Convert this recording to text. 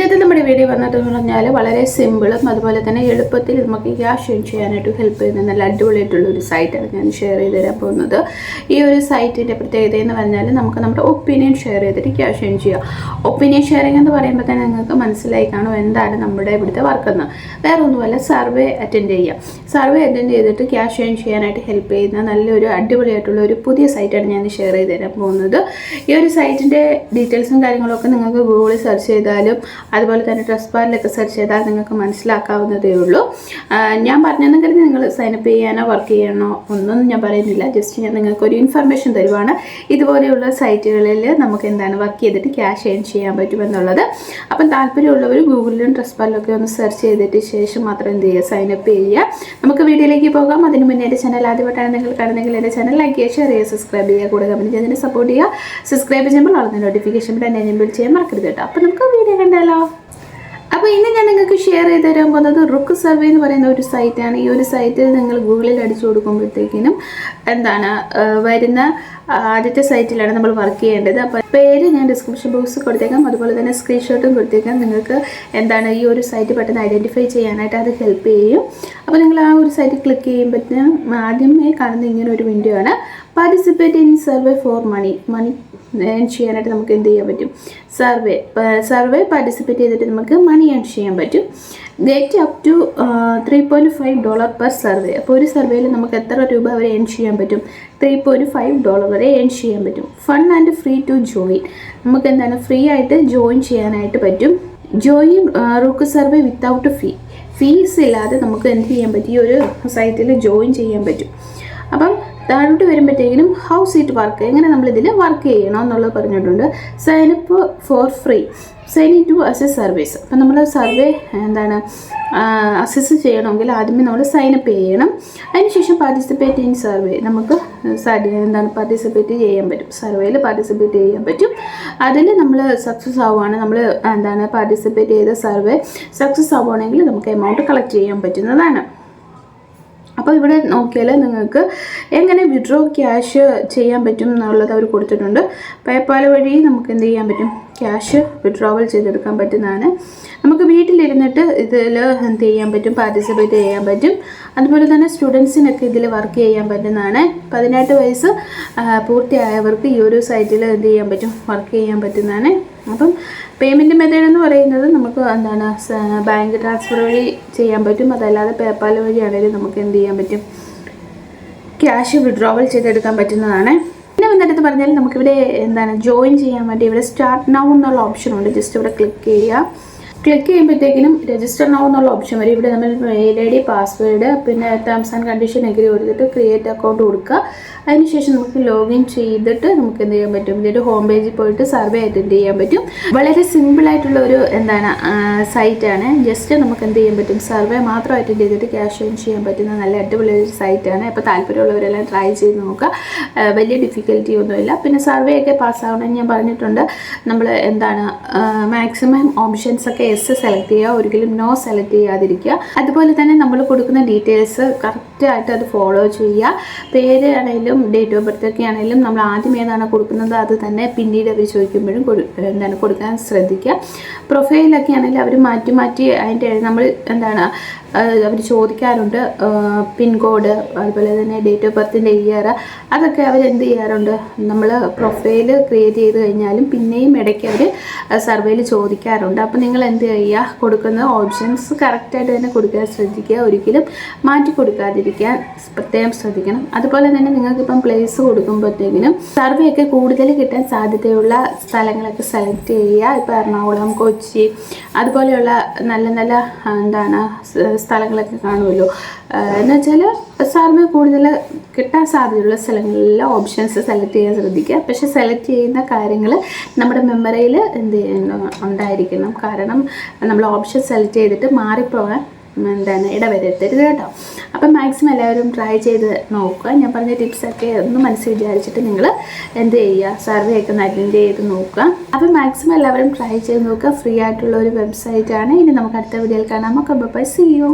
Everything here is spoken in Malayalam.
ഇന്നത്തെ നമ്മുടെ വീഡിയോ വന്നതെന്ന് പറഞ്ഞാൽ വളരെ സിമ്പിളും അതുപോലെ തന്നെ എളുപ്പത്തിൽ നമുക്ക് ക്യാഷ് ഏൺ ചെയ്യാനായിട്ട് ഹെൽപ്പ് ചെയ്യുന്ന നല്ല അടിപൊളിയായിട്ടുള്ള ഒരു സൈറ്റാണ് ഞാൻ ഷെയർ ചെയ്ത് തരാൻ പോകുന്നത്. ഈ ഒരു സൈറ്റിൻ്റെ പ്രത്യേകത എന്ന് പറഞ്ഞാൽ നമുക്ക് നമ്മുടെ ഒപ്പീനിയൻ ഷെയർ ചെയ്തിട്ട് ക്യാഷ് ഏൺ ചെയ്യാം. ഒപ്പീനിയൻ ഷെയറിംഗ് എന്ന് പറയുമ്പോൾ തന്നെ നിങ്ങൾക്ക് മനസ്സിലായി കാണും എന്താണ് നമ്മുടെ ഇവിടുത്തെ വർക്കെന്ന്. വേറെ ഒന്നുമല്ല, സർവേ അറ്റൻഡ് ചെയ്യാം. സർവേ അറ്റൻഡ് ചെയ്തിട്ട് ക്യാഷ് ഏൺ ചെയ്യാനായിട്ട് ഹെൽപ്പ് ചെയ്യുന്ന നല്ലൊരു അടിപൊളിയായിട്ടുള്ള ഒരു പുതിയ സൈറ്റാണ് ഞാൻ ഷെയർ ചെയ്ത് തരാൻ പോകുന്നത്. ഈ ഒരു സൈറ്റിൻ്റെ ഡീറ്റെയിൽസും കാര്യങ്ങളൊക്കെ നിങ്ങൾക്ക് ഗൂഗിളിൽ സെർച്ച് ചെയ്താലും അതുപോലെ തന്നെ ട്രസ്റ്റ് ബാറിലൊക്കെ സെർച്ച് ചെയ്താൽ നിങ്ങൾക്ക് മനസ്സിലാക്കാവുന്നതേ ഉള്ളൂ. ഞാൻ പറഞ്ഞെങ്കിൽ നിങ്ങൾ സൈനപ്പ് ചെയ്യാനോ വർക്ക് ചെയ്യണോ ഒന്നും ഞാൻ പറയുന്നില്ല. ജസ്റ്റ് ഞാൻ നിങ്ങൾക്കൊരു ഇൻഫർമേഷൻ തരുവാണ്. ഇതുപോലെയുള്ള സൈറ്റുകളിൽ നമുക്ക് എന്താണ് വർക്ക് ചെയ്തിട്ട് ക്യാഷ് ഏൺ ചെയ്യാൻ പറ്റുമെന്നുള്ളത്. അപ്പം താല്പര്യമുള്ളവർ ഗൂഗിളിലും ട്രസ്റ്റ് ബാറിലൊക്കെ ഒന്ന് സെർച്ച് ചെയ്തിട്ട് ശേഷം മാത്രം എന്ത് ചെയ്യുക, സൈനപ്പ് ചെയ്യുക. നമുക്ക് വീഡിയോയിലേക്ക് പോകാം. അതിന് മുന്നേ എൻ്റെ ചാനൽ ആദ്യമായിട്ടാണ് നിങ്ങൾ കാണുന്നെങ്കിൽ എൻ്റെ ചാനൽ ലൈക്ക് ചെയ്യുക, ഷെയർ ചെയ്യുക, സബ്സ്ക്രൈബ് ചെയ്യുക, കൂടെ കമൻറ്റ് ചെയ്തതിനെ സപ്പോർട്ട് ചെയ്യുക. സബ്സ്ക്രൈബ് ചെയ്യുമ്പോൾ ഉള്ള നോട്ടിഫിക്കേഷൻ ബട്ടൺ എനേബിൾ ചെയ്യാൻ മറക്കരുത് കേട്ടോ. അപ്പോൾ നമുക്ക് വീഡിയോ കണ്ടാലോ. അപ്പോൾ ഇന്ന് ഞാൻ നിങ്ങൾക്ക് ഷെയർ ചെയ്ത് തരാൻ പോകുന്നത് റുക്ക് സർവേ എന്ന് പറയുന്ന ഒരു സൈറ്റാണ്. ഈ ഒരു സൈറ്റിൽ നിങ്ങൾ ഗൂഗിളിൽ അടിച്ചു കൊടുക്കുമ്പോഴത്തേക്കിനും എന്താണ് വരുന്ന ആദ്യത്തെ സൈറ്റിലാണ് നമ്മൾ വർക്ക് ചെയ്യേണ്ടത്. അപ്പോൾ പേര് ഞാൻ ഡിസ്ക്രിപ്ഷൻ ബോക്സിൽ കൊടുത്തേക്കാം, അതുപോലെ തന്നെ സ്ക്രീൻഷോട്ടും കൊടുത്തേക്കാം. നിങ്ങൾക്ക് എന്താണ് ഈ ഒരു സൈറ്റ് പെട്ടെന്ന് ഐഡൻറ്റിഫൈ ചെയ്യാനായിട്ട് അത് ഹെൽപ്പ് ചെയ്യും. അപ്പോൾ നിങ്ങൾ ആ ഒരു സൈറ്റ് ക്ലിക്ക് ചെയ്യുമ്പോഴത്തേനും ആദ്യമേ കാണുന്ന ഇങ്ങനെ ഒരു വിൻഡോ ആണ്. Participate in survey for money earn ചെയ്യാനായിട്ട് നമുക്ക് എന്ത് ചെയ്യാൻ പറ്റും, സർവേ പാർട്ടിസിപ്പേറ്റ് ചെയ്തിട്ട് നമുക്ക് മണി ഏൺ ചെയ്യാൻ പറ്റും. Get up to $3.5 per survey. അപ്പോൾ ഒരു സർവേയിൽ നമുക്ക് എത്ര രൂപ വരെ ഏൺ ചെയ്യാൻ പറ്റും, $3.5 വരെ ഏൺ ചെയ്യാൻ പറ്റും. Fun and free to join. നമുക്ക് എന്താണ് ഫ്രീ ആയിട്ട് ജോയിൻ ചെയ്യാനായിട്ട് പറ്റും. ജോയിൻ റുക്ക് സർവേ വിത്തൗട്ട് ഫീസ് ഇല്ലാതെ നമുക്ക് എന്ത് ചെയ്യാൻ പറ്റും, ഈ ഒരു സൈറ്റിൽ ജോയിൻ ചെയ്യാൻ പറ്റും. അപ്പം താഴോട്ട് വരുമ്പോഴത്തേക്കിനും ഹൗസ് ഇറ്റ് വർക്ക്, എങ്ങനെ നമ്മളിതിൽ വർക്ക് ചെയ്യണം എന്നുള്ളത് പറഞ്ഞിട്ടുണ്ട്. Signup for free, sign in to access service. അപ്പം നമ്മൾ സർവേ എന്താണ് അസസ് ചെയ്യണമെങ്കിൽ ആദ്യമേ നമ്മൾ സൈനപ്പ് ചെയ്യണം. അതിനുശേഷം പാർട്ടിസിപ്പേറ്റ് ഇൻ സർവേ, നമുക്ക് എന്താണ് പാർട്ടിസിപ്പേറ്റ് ചെയ്യാൻ പറ്റും, സർവേയിൽ പാർട്ടിസിപ്പേറ്റ് ചെയ്യാൻ പറ്റും. അതിൽ നമ്മൾ സക്സസ് ആവുകയാണ്, നമ്മൾ എന്താണ് പാർട്ടിസിപ്പേറ്റ് ചെയ്ത സർവേ സക്സസ് ആവുകയാണെങ്കിൽ നമുക്ക് എമൗണ്ട് കളക്ട് ചെയ്യാൻ പറ്റുന്നതാണ്. അപ്പോൾ ഇവിടെ നോക്കിയാൽ നിങ്ങൾക്ക് എങ്ങനെ വിഡ്രോ ക്യാഷ് ചെയ്യാൻ പറ്റും എന്നുള്ളത് അവർ കൊടുത്തിട്ടുണ്ട്. പേപ്പാൽ വഴി നമുക്ക് എന്ത് ചെയ്യാൻ പറ്റും, ക്യാഷ് വിഡ്രോവൽ ചെയ്തെടുക്കാൻ പറ്റുന്നതാണ്. നമുക്ക് വീട്ടിലിരുന്നിട്ട് ഇതിൽ എന്ത് ചെയ്യാൻ പറ്റും, പാർട്ടിസിപ്പേറ്റ് ചെയ്യാൻ പറ്റും. അതുപോലെ തന്നെ സ്റ്റുഡൻസിനൊക്കെ ഇതിൽ വർക്ക് ചെയ്യാൻ പറ്റുന്നതാണ്. 18 വയസ്സ് പൂർത്തിയായവർക്ക് ഈ ഒരു സൈറ്റിൽ എന്ത് ചെയ്യാൻ പറ്റും, വർക്ക് ചെയ്യാൻ പറ്റുന്നതാണ്. അപ്പം പേയ്മെൻറ്റ് മെത്തേഡ് എന്ന് പറയുന്നത് നമുക്ക് എന്താണ് ബാങ്ക് ട്രാൻസ്ഫർ വഴി ചെയ്യാൻ പറ്റും. അതല്ലാതെ പേപ്പാൽ വഴിയാണെങ്കിലും നമുക്ക് എന്ത് ചെയ്യാൻ പറ്റും, ക്യാഷ് വിഡ്രോവൽ ചെയ്തെടുക്കാൻ പറ്റുന്നതാണ്. പിന്നെ വന്നിട്ട് പറഞ്ഞാൽ നമുക്കിവിടെ എന്താണ് ജോയിൻ ചെയ്യാൻ വേണ്ടി ഇവിടെ സ്റ്റാർട്ട് നൗ എന്നുള്ള ഓപ്ഷൻ ഉണ്ട്. ജസ്റ്റ് ഇവിടെ ക്ലിക്ക് ചെയ്യുക. ക്ലിക്ക് ചെയ്യുമ്പോഴത്തേക്കിനും രജിസ്റ്റർ നൗ എന്നുള്ള ഓപ്ഷൻ വരും. ഇവിടെ നമ്മൾ മെയിൽ ഐ ഡി, പാസ്വേഡ്, പിന്നെ ടേംസ് ആൻഡ് കണ്ടീഷൻ എഗ്രി കൊടുത്തിട്ട് ക്രിയേറ്റ് അക്കൗണ്ട് കൊടുക്കുക. അതിനുശേഷം നമുക്ക് ലോഗിൻ ചെയ്തിട്ട് നമുക്ക് എന്ത് ചെയ്യാൻ പറ്റും, ഇതിൻ്റെ ഹോം പേജിൽ പോയിട്ട് സർവേ അറ്റൻഡ് ചെയ്യാൻ പറ്റും. വളരെ സിമ്പിളായിട്ടുള്ള ഒരു എന്താണ് സൈറ്റാണ്. ജസ്റ്റ് നമുക്ക് എന്ത് ചെയ്യാൻ പറ്റും, സർവേ മാത്രം അറ്റൻഡ് ചെയ്തിട്ട് ക്യാഷ് ഏൺ ചെയ്യാൻ പറ്റുന്ന നല്ല അടിപൊളി ഒരു സൈറ്റാണ്. അപ്പോൾ താല്പര്യമുള്ളവരെല്ലാം ട്രൈ ചെയ്ത് നോക്കുക. വലിയ ഡിഫിക്കൽറ്റി ഒന്നുമില്ല. പിന്നെ സർവേ ഒക്കെ പാസ്സാവണമെന്ന് ഞാൻ പറഞ്ഞിട്ടുണ്ട്. നമ്മൾ എന്താണ് മാക്സിമം ഓപ്ഷൻസൊക്കെ എസ് സെലക്ട് ചെയ്യുക, ഒരിക്കലും നോ സെലക്ട് ചെയ്യാതിരിക്കുക. അതുപോലെ തന്നെ നമ്മൾ കൊടുക്കുന്ന ഡീറ്റെയിൽസ് കറക്റ്റായിട്ട് അത് ഫോളോ ചെയ്യുക. പേര് ആണെങ്കിലും ഡേറ്റ് ഓഫ് ബർത്ത് ഒക്കെ ആണെങ്കിലും നമ്മൾ ആദ്യം ഏതാണ് കൊടുക്കുന്നത് അത് തന്നെ പിന്നീട് അവർ ചോദിക്കുമ്പോഴും എന്താണ് കൊടുക്കാൻ ശ്രദ്ധിക്കുക. പ്രൊഫൈലൊക്കെ ആണെങ്കിൽ അവർ മാറ്റി അതിൻ്റെ നമ്മൾ എന്താണ് അവർ ചോദിക്കാറുണ്ട്. പിൻകോഡ്, അതുപോലെ തന്നെ ഡേറ്റ് ഓഫ് ബർത്തിൻ്റെ ഇയർ, അതൊക്കെ അവർ എന്ത് ചെയ്യാറുണ്ട്, നമ്മൾ പ്രൊഫൈൽ ക്രിയേറ്റ് ചെയ്ത് കഴിഞ്ഞാലും പിന്നെയും ഇടയ്ക്ക് അവർ സർവേയിൽ ചോദിക്കാറുണ്ട്. അപ്പോൾ നിങ്ങൾ എന്ത് ചെയ്യുക, കൊടുക്കുന്ന ഓപ്ഷൻസ് കറക്റ്റായിട്ട് തന്നെ കൊടുക്കാൻ ശ്രദ്ധിക്കുക. ഒരിക്കലും മാറ്റി കൊടുക്കാതിരിക്കാൻ പ്രത്യേകം ശ്രദ്ധിക്കണം. അതുപോലെ തന്നെ നിങ്ങൾക്കിപ്പം പ്ലേസ് കൊടുക്കുമ്പോഴത്തേക്കിനും സർവേ ഒക്കെ കൂടുതൽ കിട്ടാൻ സാധ്യതയുള്ള സ്ഥലങ്ങളൊക്കെ സെലക്ട് ചെയ്യുക. ഇപ്പോൾ എറണാകുളം, കൊച്ചി അതുപോലെയുള്ള നല്ല നല്ല എന്താണ് സ്ഥലങ്ങളൊക്കെ കാണുമല്ലോ. എന്ന് വെച്ചാൽ സർവേ കൂടുതൽ കിട്ടാൻ സാധ്യതയുള്ള സ്ഥലങ്ങളിലെ ഓപ്ഷൻസ് സെലക്ട് ചെയ്യാൻ ശ്രദ്ധിക്കുക. പക്ഷേ സെലക്ട് ചെയ്യുന്ന കാര്യങ്ങൾ നമ്മുടെ മെമ്മറിയിൽ എന്ത് ഉണ്ടായിരിക്കണം. കാരണം നമ്മൾ ഓപ്ഷൻ സെലക്ട് ചെയ്തിട്ട് മാറിപ്പോകാൻ ഇടവരുത്തരുത് കേട്ടോ. അപ്പം മാക്സിമം എല്ലാവരും ട്രൈ ചെയ്ത് നോക്കുക. ഞാൻ പറഞ്ഞ ടിപ്സൊക്കെ ഒന്ന് മനസ്സിൽ വിചാരിച്ചിട്ട് നിങ്ങൾ എന്ത് ചെയ്യുക, സർവേ ഒക്കെ അറ്റൻഡ് ചെയ്ത് നോക്കുക. അപ്പം മാക്സിമം എല്ലാവരും ട്രൈ ചെയ്ത് നോക്കുക. ഫ്രീ ആയിട്ടുള്ള ഒരു വെബ്സൈറ്റാണ്. ഇനി നമുക്ക് അടുത്ത വീഡിയോയിൽ കാണാം. Okay, bye, see U.